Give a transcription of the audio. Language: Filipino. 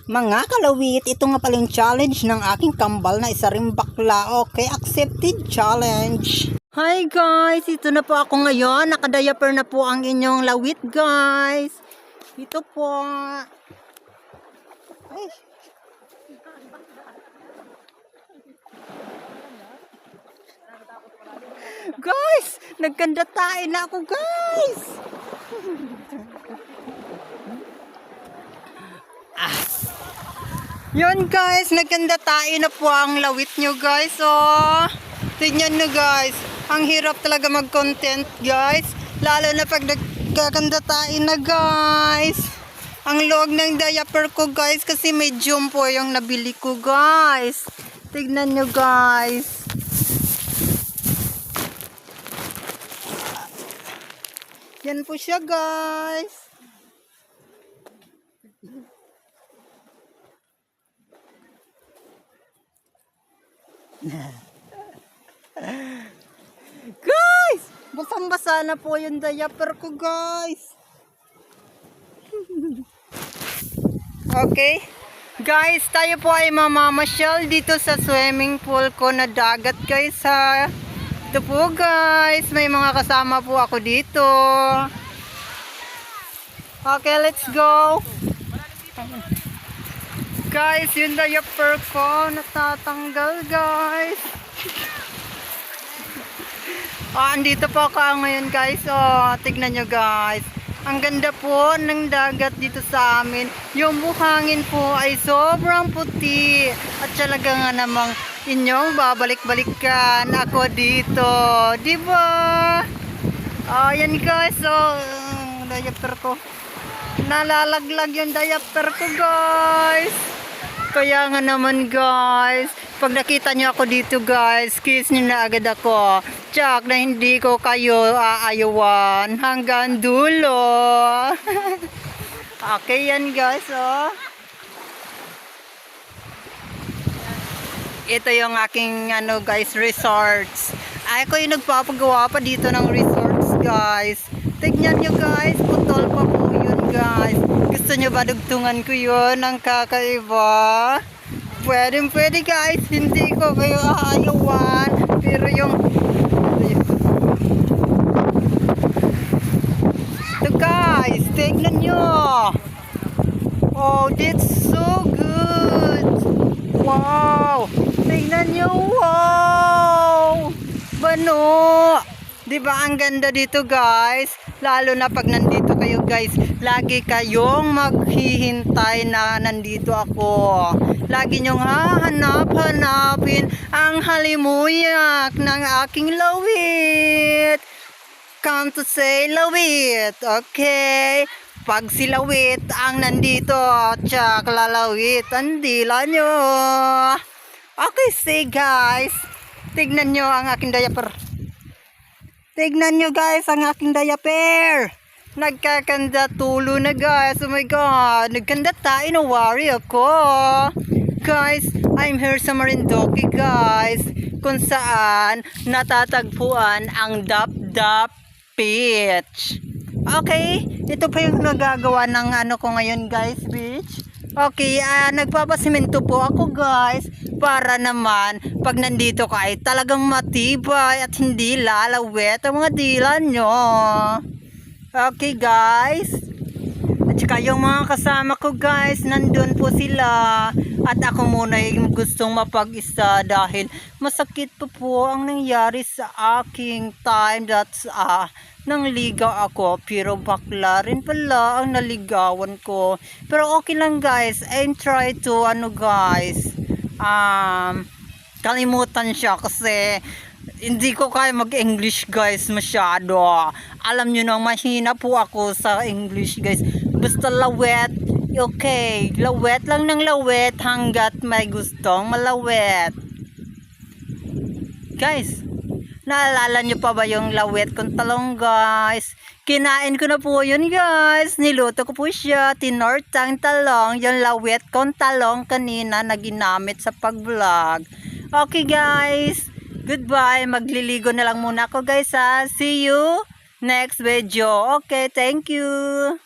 Mga kalawit, ito nga pala yung challenge ng aking kambal na isa ring bakla. Okay, accepted challenge. Hi guys, ito na po ako ngayon. Nakadiaper na po ang inyong lawit guys. Ito po. Ay. Guys, nagkanda tayo na ako guys. Yun guys, nagkanda tayo na po ang lawit nyo guys. Oh, tignan nyo guys. Ang hirap talaga mag-content guys. Lalo na pag nagkakanda tayo na guys. Ang luwag ng diaper ko guys. Kasi medium po yung nabili ko guys. Tignan nyo guys. Yan po siya guys. Guys, basang-basa na po yung diaper ko guys. Okay guys, tayo po ay mamamasyal dito sa swimming pool ko na dagat guys ha. Ito po guys, may mga kasama po ako dito. Okay, let's go. Guys, yung diaper ko natatanggal guys. Andito po ako ngayon guys. Tignan nyo guys. Ang ganda po ng dagat dito sa amin. Yung buhangin po ay sobrang puti. At talaga nga namang inyong babalik-balikan ako dito. Diba? Yan guys. Diaper ko. Nalalaglag yung diaper ko guys. Kaya nga naman guys, pag nakita nyo ako dito guys, kiss nyo na agad ako. Tsak na hindi ko kayo aayawan hanggang dulo. Okay yan guys. Ito yung aking guys, resorts. Ako yung nagpapagawa pa dito ng resorts guys. Tignan nyo guys, putol pa po yun guys. Gusto nyo ba dugtungan ko yun ng kakaiba? Pwede guys, hindi ko kayo aayawan. Pero yung ito guys, tignan nyo. Oh, that's so good. Wow, tignan nyo. Wow, bano. Diba ang ganda dito guys? Lalo na pag nandito kayo guys, lagi kayong maghihintay na nandito ako. Lagi nyong hahanap-hanapin ang halimuyak ng aking lawit. Come to say lawit, okay? Pag si lawit ang nandito, tsak lalawit ang dila nyo. Okay, say guys, tignan nyo ang aking diaper. Tignan nyo guys ang aking diaper. Nagkakanda tulo na guys. Oh my god. Nagkanda tayo. No worry ako. Guys, I'm here sa Marinduque guys. Kung saan natatagpuan ang Dap Beach. Okay. Ito pa yung nagagawa ng ko ngayon guys, beach. Okay, nagpapasimento po ako guys para naman pag nandito ka ay talagang matibay at hindi lalawet ang mga dila nyo. Okay guys. At saka yung mga kasama ko guys, nandun po sila. At ako muna yung gustong mapag-isa dahil masakit po ang nangyari sa aking time that's nang ligaw ako, pero bakla rin pala ang naligawan ko. Pero okay lang guys, I'm try to guys, kalimutan siya kasi hindi ko kaya mag-English guys masyado. Alam nyo nang mahina po ako sa English guys. Basta lawet, okay, lawet lang ng lawet hanggat may gustong malawet. Guys, naalala nyo pa ba yung lawet kong talong guys? Kinain ko na po yun guys. Niluto ko po siya. Tinortang talong. Yung lawet kong talong kanina na ginamit sa pag-vlog. Okay guys. Goodbye. Magliligo na lang muna ako guys ha. See you next video. Okay, thank you.